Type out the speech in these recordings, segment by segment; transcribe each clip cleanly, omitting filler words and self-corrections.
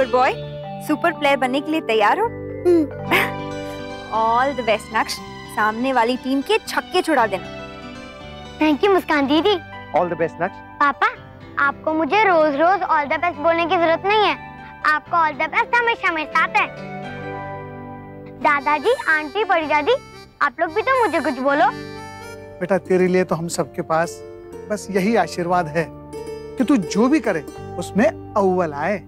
Super boy, super player बनने के लिए तैयार हो? ऑल द बेस्ट नक्श, सामने वाली टीम के छक्के छुड़ा देना। थैंक यू मुस्कान दीदी। ऑल द बेस्ट नक्श। पापा, आपको मुझे रोज रोज ऑल द बेस्ट बोलने की जरूरत नहीं है। आपका ऑल द बेस्ट हमेशा मेरे साथ है। दादाजी, आंटी, बड़ी दादी, आप लोग भी तो मुझे कुछ बोलो। बेटा, तेरे लिए तो हम सबके पास बस यही आशीर्वाद है कि तू जो भी करे उसमें अव्वल आए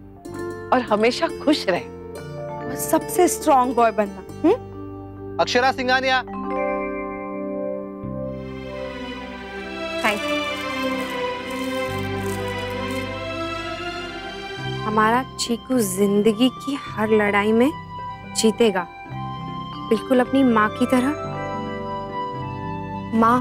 और हमेशा खुश रहे और सबसे स्ट्रॉन्ग बॉय बनना। अक्षरा सिंघानिया। Thank you. हमारा चीकू जिंदगी की हर लड़ाई में जीतेगा, बिल्कुल अपनी माँ की तरह। माँ,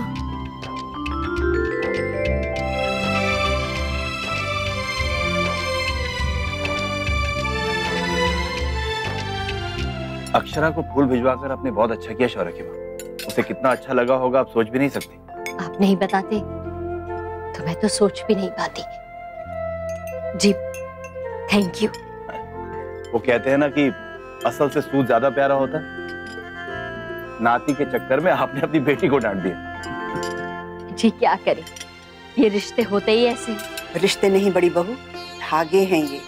अक्षरा को फूल भिजवाकर आपने बहुत अच्छा किया शौर्य की माँ। उसे कितना अच्छा लगा होगा आप सोच भी नहीं सकती। आप नहीं बताते तो मैं तो सोच भी नहीं पाती। जी, थैंक यू। वो कहते हैं ना कि असल से सूद ज्यादा प्यारा होता है। नाती के चक्कर में आपने अपनी बेटी को डांट दिया। जी क्या करें, ये रिश्ते होते ही ऐसे। रिश्ते नहीं बड़ी बहू, धागे हैं ये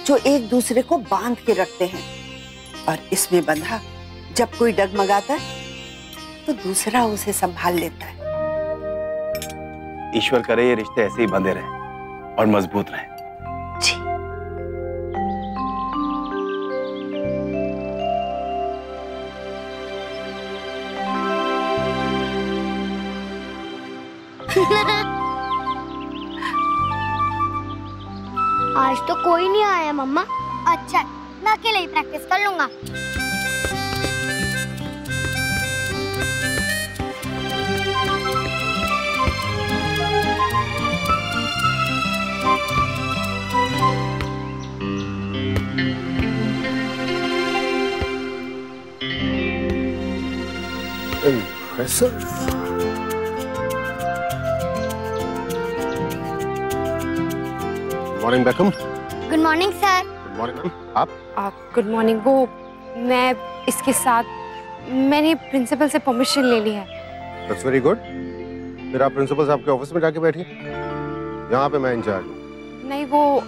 जो एक दूसरे को बांध के रखते हैं। और इसमें बंधा जब कोई डगमगाता है तो दूसरा उसे संभाल लेता है। ईश्वर करे ये रिश्ते ऐसे ही बंधे रहें और मजबूत रहें। जी। आज तो कोई नहीं आया मम्मा। अच्छा, मैं अकेले ही प्रैक्टिस कर लूंगा। Impressive. Morning become. Good morning sir. Good morning. आप गुड मॉर्निंग। वो मैं इसके साथ मैंने प्रिंसिपल से परमिशन ले ली है। That's very good. फिर आप प्रिंसिपल साहब के ऑफिस में जाके बैठिए, यहाँ पे मैं इंचार्ज हूँ। नहीं, वो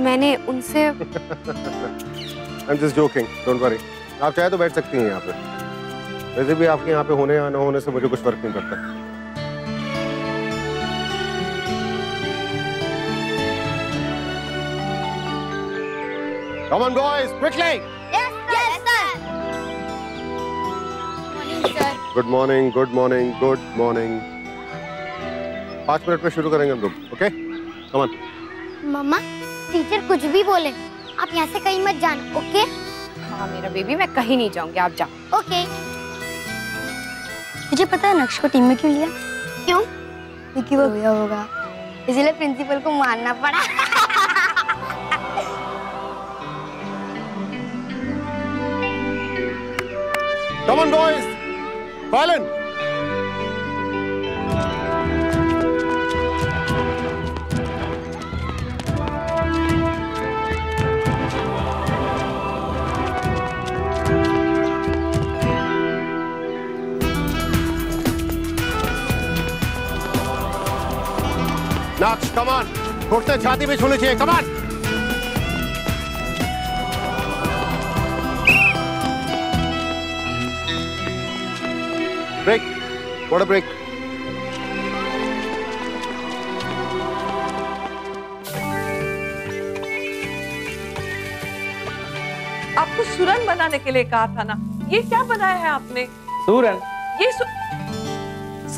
मैंने उनसे I am just joking, don't worry. आप चाहे तो बैठ सकती हैं यहाँ पे। वैसे भी आपके यहाँ पे होने या न होने से मुझे कुछ फर्क नहीं पड़ता। Come on boys, quickly! Yes, sir. Morning, sir. Good morning, good morning, good morning. 5 मिनट में शुरू करेंगे हम लोग, ओके? Come on. मम्मा, टीचर कुछ भी बोले, आप यहाँ से कहीं मत जाना, ओके? हाँ मेरा बेबी, मैं कहीं नहीं जाऊंगी, आप जाओ। ओके। मुझे पता है नक्श को टीम में क्यों लिया? क्यों? क्योंकि वो रोया होगा, इसलिए प्रिंसिपल को मारना पड़ा। Come on boys, violin. Naksh, come on. घुटने छाती में छूने चाहिए, come on. Break. What a break. आपको सुरन बनाने के लिए कहा था ना, ये क्या बनाया है आपने? सूरन? ये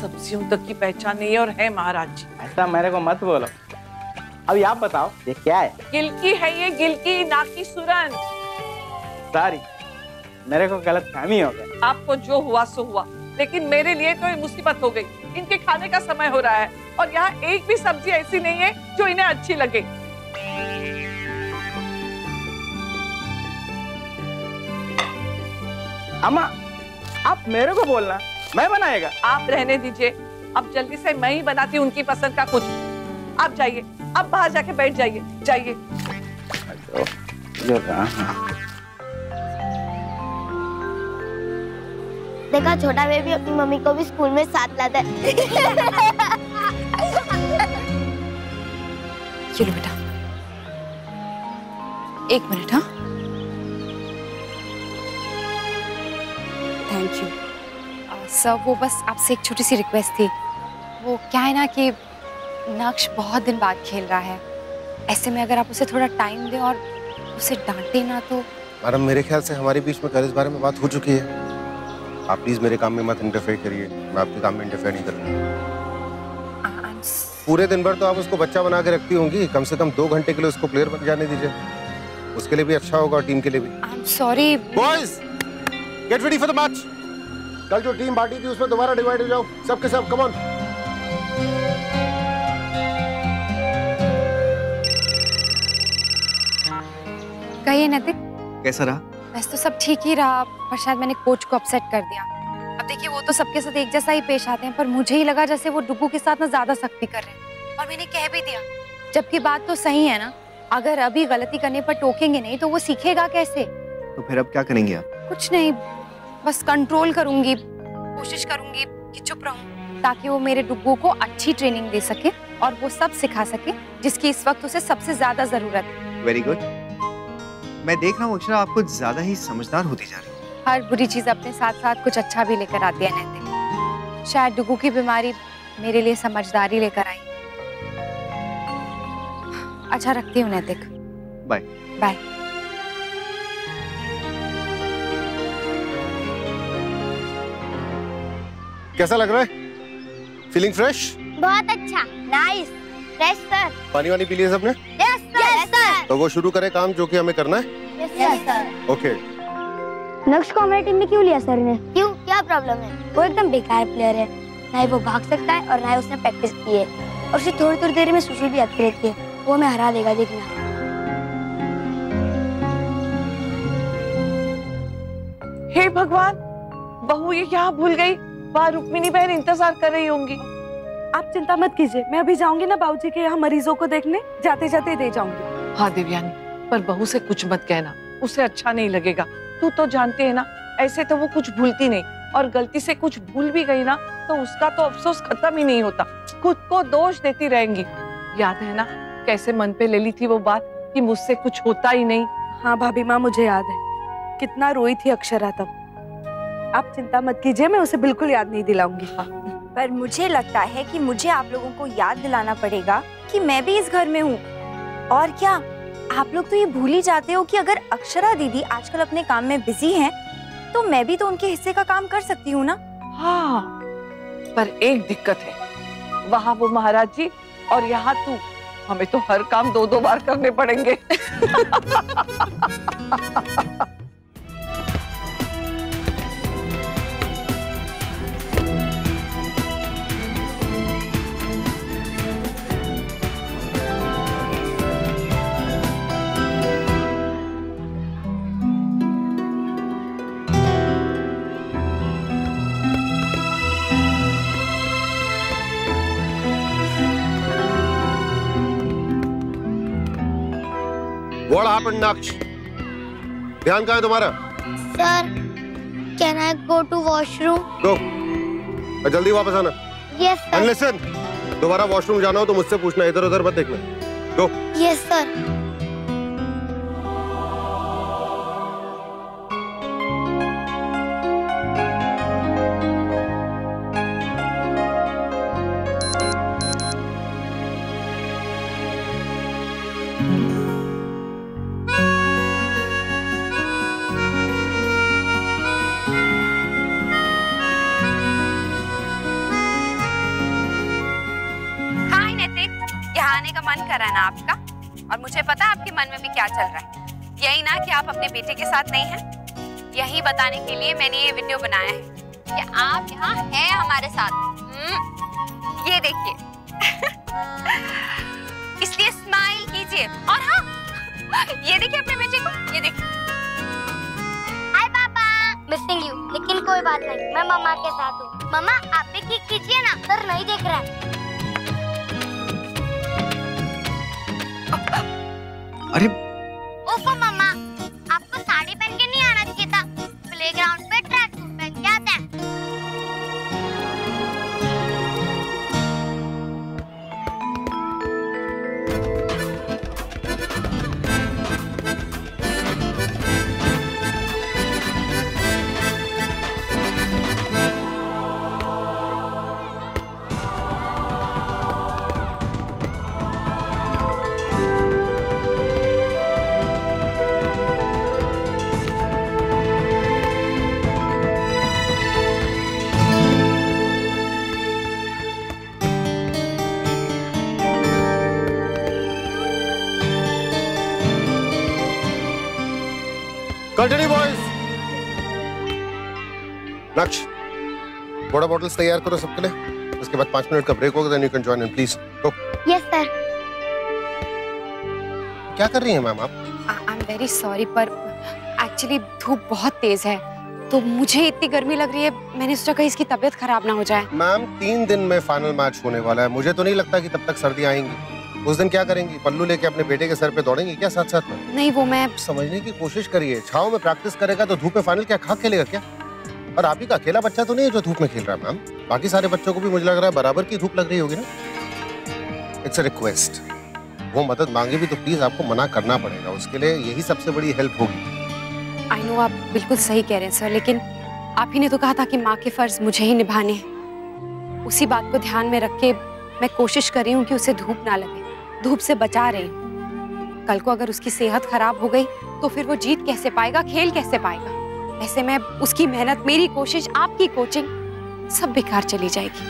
सब्जियों तक की पहचान नहीं है और है महाराज जी। ऐसा मेरे को मत बोलो। अभी आप बताओ ये क्या है? गिलकी है ये, गिलकी, ना की सुरन। सॉरी, मेरे को गलत फहमी हो गया। आपको जो हुआ सो हुआ, लेकिन मेरे लिए तो ये मुसीबत हो गई। इनके खाने का समय हो रहा है और यहाँ एक भी सब्जी ऐसी नहीं है जो इन्हें अच्छी लगे। अम्मा, आप मेरे को बोलना, मैं बनाएगा। आप रहने दीजिए, अब जल्दी से मैं ही बनाती हूँ उनकी पसंद का कुछ। आप जाइए, अब बाहर जाके बैठ जाइए, जाइए। देखा, छोटा बेबी अपनी मम्मी को भी स्कूल में साथ लाता है। चलो बेटा, एक मिनट। हाँ, थैंक यू सर। वो बस आपसे एक छोटी सी रिक्वेस्ट थी। वो क्या है ना कि नक्श बहुत दिन बाद खेल रहा है, ऐसे में अगर आप उसे थोड़ा टाइम दें और उसे डांटे ना तो। मैडम, मेरे ख्याल से हमारे बीच में कल इस बारे में बात हो चुकी है। आप प्लीज मेरे काम में मत इंटरफेयर करिए, मैं आपके काम में इंटरफेयर नहीं करूँगा। पूरे दिन भर तो आप उसको बच्चा बना के रखती होंगी, कम से कम 2 घंटे के लिए उसको प्लेयर बन जाने दीजिए, उसके लिए भी अच्छा होगा और टीम के लिए भी। I'm sorry। Boys, get ready for the match. कल जो टीम पार्टी थी उसमें दोबारा डिवाइड हो जाओ, सबके सब, कम ऑन। कहिए नैतिक, कैसा रहा? वैसे तो सब ठीक ही रहा, पर शायद मैंने कोच को अपसेट कर दिया। अब देखिए, वो तो सबके साथ एक जैसा ही पेश आते हैं, पर मुझे ही लगा जैसे वो डुगू के साथ ना ज्यादा सख्ती कर रहे हैं, और मैंने कह भी दिया। जबकि बात तो सही है ना, अगर अभी गलती करने पर टोकेंगे नहीं तो वो सीखेगा कैसे? तो फिर अब क्या करेंगे आप? कुछ नहीं, बस कंट्रोल करूंगी, कोशिश करूंगी कि चुप रहूं, ताकि वो मेरे डुगू को अच्छी ट्रेनिंग दे सके और वो सब सिखा सके जिसकी इस वक्त उसे सबसे ज्यादा जरूरत है। Very good. मैं देख रहा हूँ अक्षरा, आप कुछ ज्यादा ही समझदार होती जा रही है। हर बुरी चीज अपने साथ साथ कुछ अच्छा भी लेकर आती है नैतिक। शायद डुगू की बीमारी मेरे लिए समझदारी लेकर आई। अच्छा, रखती हूँ नैतिक। Bye bye. कैसा लग रहा है? Feeling fresh? बहुत अच्छा, नाइस, फ्रेश सर। पानी वानी पी लिया सबने? Yes sir. तो वो शुरू करे काम जो कि हमें करना है। Yes sir. ओके। नक्श को हमारी टीम में क्यों लिया सर ने? क्यों, क्या प्रॉब्लम है? वो एकदम बेकार प्लेयर है, ना ही वो भाग सकता है और ना ही उसने प्रैक्टिस की है, और उसे थोड़ी थोड़ी देर में सुसु भी आती रहती है। वो हमें हरा देगा, देखना। हे भगवान, बहू ये क्या भूल गई? वहाँ रुक्मिणी बहन इंतजार कर रही होंगी। आप चिंता मत कीजिए, मैं अभी जाऊंगी ना बाबूजी के यहाँ मरीजों को देखने, जाते जाते दे जाऊंगी। हाँ देवयानी, पर बहू से कुछ मत कहना, उसे अच्छा नहीं लगेगा। तू तो जानते है ना, ऐसे तो वो कुछ भूलती नहीं, और गलती से कुछ भूल भी गई ना तो उसका तो अफसोस खत्म ही नहीं होता, खुद को दोष देती रहेंगी। याद है ना कैसे मन पे ले ली थी वो बात कि मुझसे कुछ होता ही नहीं? हाँ भाभी माँ, मुझे याद है, कितना रोई थी अक्षरा तब। आप चिंता मत कीजिए, मैं उसे बिल्कुल याद नहीं दिलाऊंगी। पर मुझे लगता है कि मुझे आप लोगों को याद दिलाना पड़ेगा कि मैं भी इस घर में हूँ। और क्या, आप लोग तो ये भूल ही जाते हो कि अगर अक्षरा दीदी आजकल अपने काम में बिजी हैं, तो मैं भी तो उनके हिस्से का काम कर सकती हूँ ना। हाँ, पर एक दिक्कत है, वहाँ वो महाराज जी और यहाँ तू, हमें तो हर काम 2-2 बार करने पड़ेंगे। What happened, Naksh? ध्यान कहाँ है तुम्हारा? Sir, can I go to washroom? Go. और जल्दी वापस आना। Yes sir. And listen, दोबारा वॉशरूम जाना हो तो मुझसे पूछना, इधर उधर मत देखना। Go. Yes sir. आने का मन करा ना आपका, और मुझे पता है आपके मन में भी क्या चल रहा है। यही ना कि आप अपने बेटे के साथ नहीं हैं। यही बताने के लिए मैंने ये वीडियो बनाया है कि आप यहाँ हैं हमारे साथ। ये देखिए। इसलिए स्माइल कीजिए, और हाँ, ये देखिए अपने बेटे को, ये देखिए। हाय पापा, मिसिंग यू, लेकिन कोई बात नहीं, मैं मम्मा के साथ हूँ। मम्मा आप भी किक कीजिए ना, सर नहीं देख रहा है। अरे ओफो मम्मा, प्लेग्राउंड पे ट्रैक सूट पहन के आते हैं। Continue boys. नक्श, वाटर बॉटल्स तैयार करो सबके लिए, उसके बाद 5 मिनट का ब्रेक होगा, then you can join in please. Go. Yes sir. क्या कर रही हैं मैम आप? आई एम वेरी सॉरी, पर एक्चुअली धूप बहुत तेज है तो मुझे इतनी गर्मी लग रही है, मैंने सोचा कहीं इसकी तबीयत खराब ना हो जाए। मैम 3 दिन में फाइनल मैच होने वाला है, मुझे तो नहीं लगता कि तब तक सर्दी आएंगी। उस दिन क्या करेंगी? पल्लू लेके अपने बेटे के सर पे दौड़ेंगी क्या साथ साथ में? नहीं, वो मैं समझने की कोशिश करिए। छाव में प्रैक्टिस करेगा तो धूप में फाइनल क्या खाक खेलेगा क्या? और आप ही का अकेला बच्चा तो नहीं है जो धूप में खेल रहा है मैम, बाकी सारे बच्चों को भी मुझे लग रहा है बराबर की धूप लग रही होगी ना। इट्स अ रिक्वेस्ट, वो मदद मांगे भी तो प्लीज आपको मना करना पड़ेगा, उसके लिए यही सबसे बड़ी हेल्प होगी। आई नो, आप बिल्कुल सही कह रहे हैं सर, लेकिन आप ही ने तो कहा था कि माँ के फर्ज मुझे ही निभाने हैं। उसी बात को ध्यान में रख के मैं कोशिश कर रही हूँ कि उसे धूप ना लगे, धूप से बचा रही हूँ। कल को अगर उसकी सेहत खराब हो गई तो फिर वो जीत कैसे पाएगा, खेल कैसे पाएगा? ऐसे में उसकी मेहनत, मेरी कोशिश, आपकी कोचिंग सब बेकार चली जाएगी।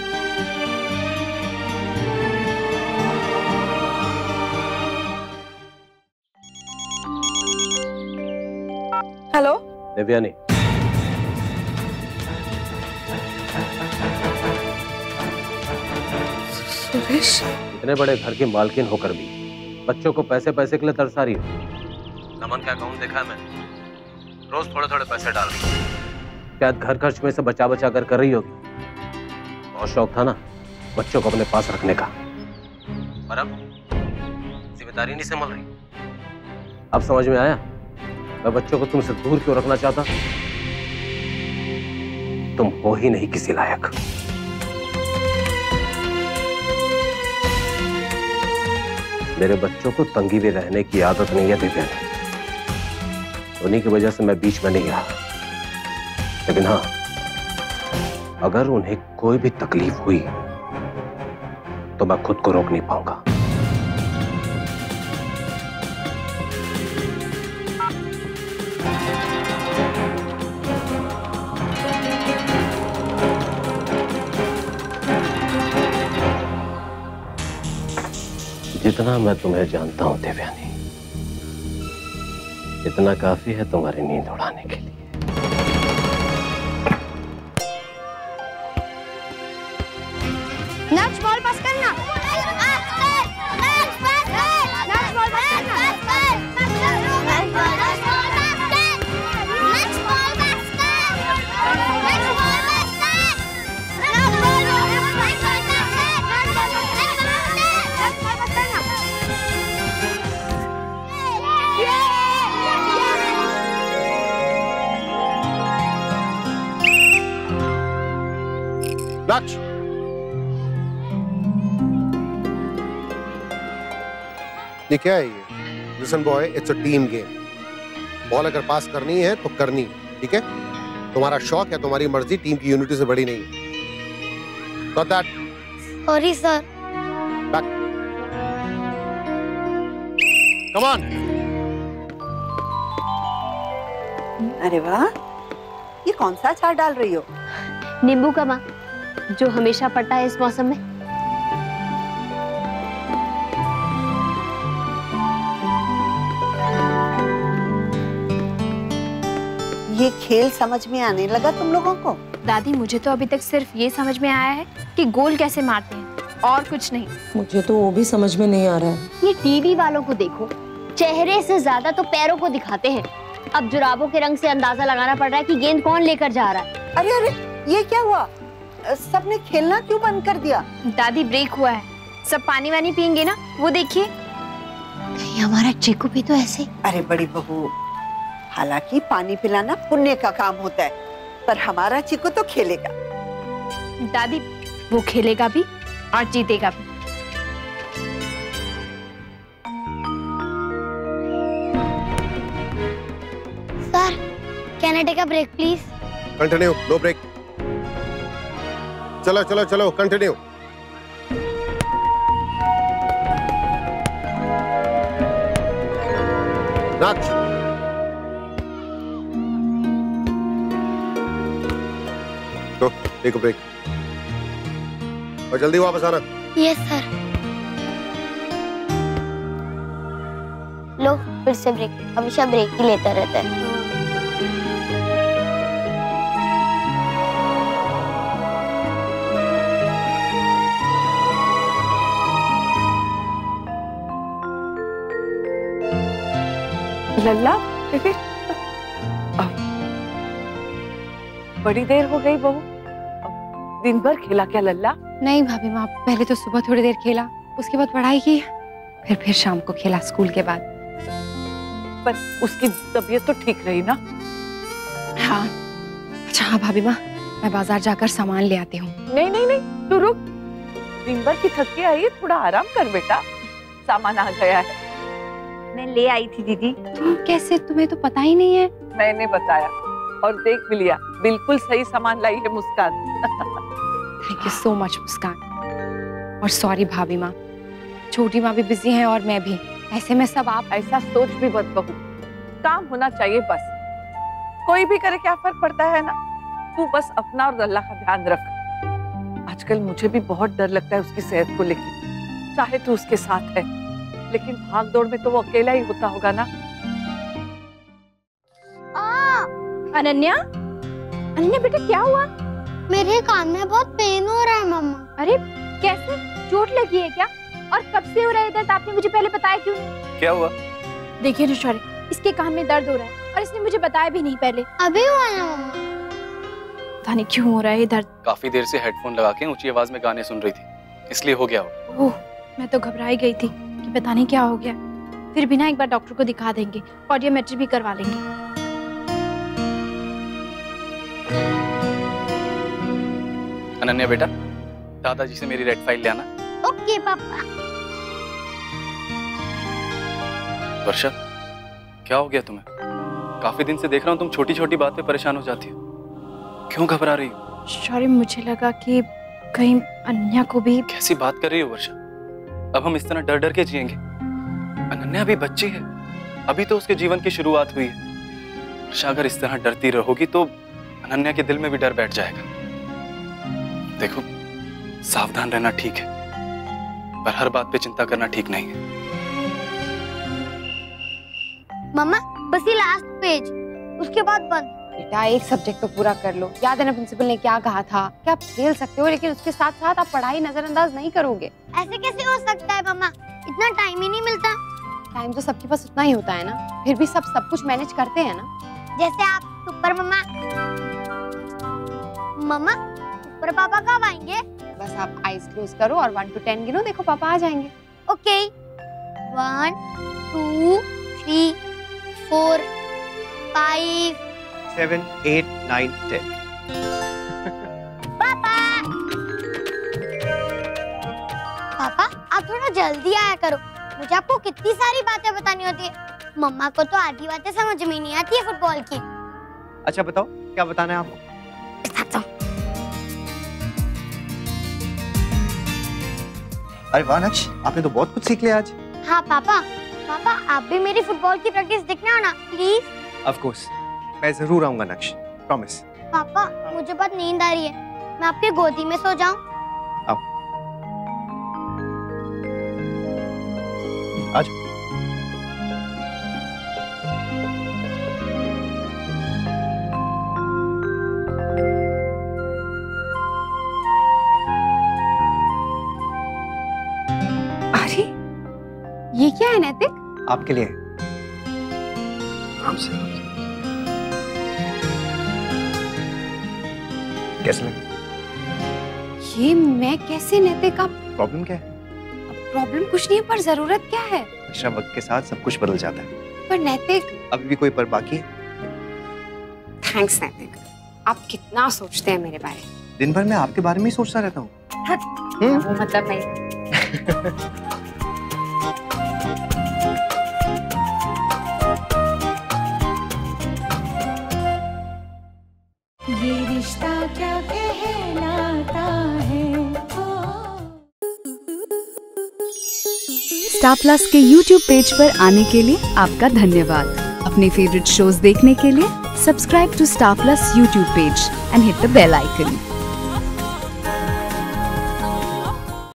हेलो देवयानी, सुरेश, इतने बड़े घर की मालकिन होकर भी बच्चों को पैसे पैसे के लिए तरसा रही हो। नमन क्या कहूँ, देखा मैं रोज थोड़े थोड़े पैसे डाल रही हूँ, शायद घर खर्च में से बचा बचा कर रही होगी। बहुत शौक था ना बच्चों को अपने पास रखने का, पर अब जिम्मेदारी नहीं संभल रही। अब समझ में आया मैं बच्चों को तुमसे दूर क्यों रखना चाहता। तुम हो ही नहीं किसी लायक। मेरे बच्चों को तंगी में रहने की आदत नहीं है दिव्या, उन्हीं की वजह से मैं बीच में नहीं रहा। लेकिन हाँ, अगर उन्हें कोई भी तकलीफ हुई तो मैं खुद को रोक नहीं पाऊंगा। जितना मैं तुम्हें जानता हूं देवयानी, इतना काफी है तुम्हारी नींद उड़ाने के लिए। नक्श बॉल पास करना। नक्श, ये क्या है ये? Listen boy, it's a team game. Ball अगर पास करनी है तो करनी है, ठीक है? तुम्हारा शौक है, तुम्हारी मर्जी टीम की यूनिटी से बड़ी नहीं है। Got that? Sorry sir. Back. Come on. अरे वाह, ये कौन सा अचार डाल रही हो? नींबू का माँ, जो हमेशा पड़ता है इस मौसम में। ये खेल समझ में आने लगा तुम लोगों को? दादी, मुझे तो अभी तक सिर्फ ये समझ में आया है कि गोल कैसे मारते हैं और कुछ नहीं। मुझे तो वो भी समझ में नहीं आ रहा है। ये टीवी वालों को देखो, चेहरे से ज्यादा तो पैरों को दिखाते हैं। अब जुराबों के रंग से अंदाजा लगाना पड़ रहा है कि गेंद कौन लेकर जा रहा है। अरे अरे, ये क्या हुआ? सबने खेलना क्यों बंद कर दिया? दादी, ब्रेक हुआ है, सब पानी वानी पियेंगे ना, वो देखिए। हमारा चीकू भी तो ऐसे। अरे बड़ी बहू, हालांकि पानी पिलाना पुण्य का काम होता है, पर हमारा चिकू तो खेलेगा। दादी वो खेलेगा भी और जीतेगा भी। Sir, can I take a break please? Continue, no break. चलो चलो चलो, कंटिन्यू। नाच। तो टेक अ ब्रेक और जल्दी वापस आना। Yes sir. लो फिर से ब्रेक, हमेशा ब्रेक ही लेता रहता है। लल्ला, बड़ी देर हो गई बहू, दिन भर खेला क्या लल्ला? नहीं भाभी माँ, पहले तो सुबह थोड़ी देर खेला, उसके बाद पढ़ाई की, फिर शाम को खेला स्कूल के बाद। पर उसकी तबीयत तो ठीक रही ना? हाँ। अच्छा हाँ भाभी माँ, मैं बाजार जाकर सामान ले आती हूँ। नहीं नहीं नहीं, तू रुक, दिन भर की थक के आई है, थोड़ा आराम कर बेटा, सामान आ गया है। मैं ले आई थी दीदी। तुम कैसे, तुम्हें तो पता ही नहीं है। मैंने बताया और देख भी लिया, बिल्कुल सही सामान लाई है मुस्कान। थैंक यू सो मच मुस्कान। और सॉरी भाभी माँ, छोटी माँ भी बिजी हैं और मैं भी, ऐसे में सब आप। ऐसा सोच भी मत बहू, काम होना चाहिए बस, कोई भी करे क्या फर्क पड़ता है ना। तू बस अपना और अल्लाह का ध्यान रख। आजकल मुझे भी बहुत डर लगता है उसकी सेहत को लेकर, चाहे तू उसके साथ है, लेकिन भाग दौड़ में तो वो अकेला ही होता होगा ना। अनन्या, अनन्या बेटा क्या हुआ? मेरे कान में बहुत पेन हो रहा है मम्मा। अरे कैसे, चोट लगी है क्या? और कब से हो रहा है दर्द? आपने मुझे पहले बताया क्यों नहीं? क्या हुआ? देखिए नुशौरी, इसके कान में दर्द हो रहा है और इसने मुझे बताया भी नहीं पहले। अभी हुआ ना मम्मा? पता नहीं क्यों हो रहा है दर्द। काफी देर से हेडफोन लगा के ऊंची आवाज में गाने सुन रही थी, इसलिए हो गया हो। ओह, मैं तो घबराई गई थी कि पता नहीं क्या हो गया। फिर भी ना एक बार डॉक्टर को दिखा देंगे, ऑडियोमेट्री भी करवा लेंगे। अनन्या बेटा, दादाजी से मेरी रेड फाइल ले आना। ओके पापा। वर्षा, क्या हो गया तुम्हें? काफी दिन से देख रहा हूँ तुम छोटी छोटी बात पे परेशान हो जाती हो, क्यों घबरा रही हो? सॉरी, मुझे लगा कि कहीं अनन्या को भी। कैसी बात कर रही हो वर्षा? अब हम इस तरह डर डर के जिएंगे? अनन्या अभी बच्ची है, अभी तो उसके जीवन की शुरुआत हुई है। वर्षा, अगर इस तरह डरती रहोगी तो अनन्या के दिल में भी डर बैठ जाएगा। देखो, सावधान रहना ठीक है, पर हर बात पे चिंता करना ठीक नहीं है। मम्मा बस ये लास्ट पेज, उसके बाद बंद। बेटा एक सब्जेक्ट तो पूरा कर लो। याद है ना प्रिंसिपल ने क्या कहा था कि आप खेल सकते हो, लेकिन उसके साथ साथ आप पढ़ाई नजरअंदाज नहीं करोगे। ऐसे कैसे हो सकता है मम्मा, इतना टाइम ही नहीं मिलता। टाइम तो सबके पास उतना ही होता है ना, फिर भी सब कुछ मैनेज करते हैं ना। जैसे आप सुपर मम्मा। मम्मा सुपर पापा कब आएंगे? बस आप आईज क्लोज करो और 1 to 10 गिनो, देखो पापा आ जाएंगे। ओके, 1 2 3 4 5 7 8 9 10। पापा पापा आप थोड़ा जल्दी आया करो, मुझे आपको कितनी सारी बातें बतानी होती है। मम्मा को तो आधी बातें समझ में नहीं आती है फुटबॉल की। अच्छा बताओ, क्या बताना है आपको? अरे वाह नक्श, आपने तो बहुत कुछ सीख लिया आज। हाँ पापा, पापा आप भी मेरी फुटबॉल की प्रैक्टिस देखने आना प्लीज। ऑफ कोर्स, मैं जरूर आऊंगा नक्श, प्रॉमिस। पापा मुझे बहुत नींद आ रही है, मैं आपकी गोदी में सो जाऊं? आओ। आज ये क्या है नैतिक? आपके लिए। कैसे लगे? ये मैं कैसे नैतिक? आप प्रॉब्लम क्या है? प्रॉब्लम कुछ नहीं है, पर जरूरत क्या है? अच्छा, वक्त के साथ सब कुछ बदल जाता है। पर नैतिक अभी भी कोई पर बाकी है? थैंक्स नैतिक, आप कितना सोचते हैं मेरे बारे में। दिन भर मैं आपके बारे में ही सोचता रहता हूँ। वो मतलब नहीं। ये रिश्ता क्या कहलाता है। स्टार प्लस के YouTube पेज पर आने के लिए आपका धन्यवाद। अपने फेवरेट शोज देखने के लिए subscribe to Star Plus YouTube page and hit the bell icon.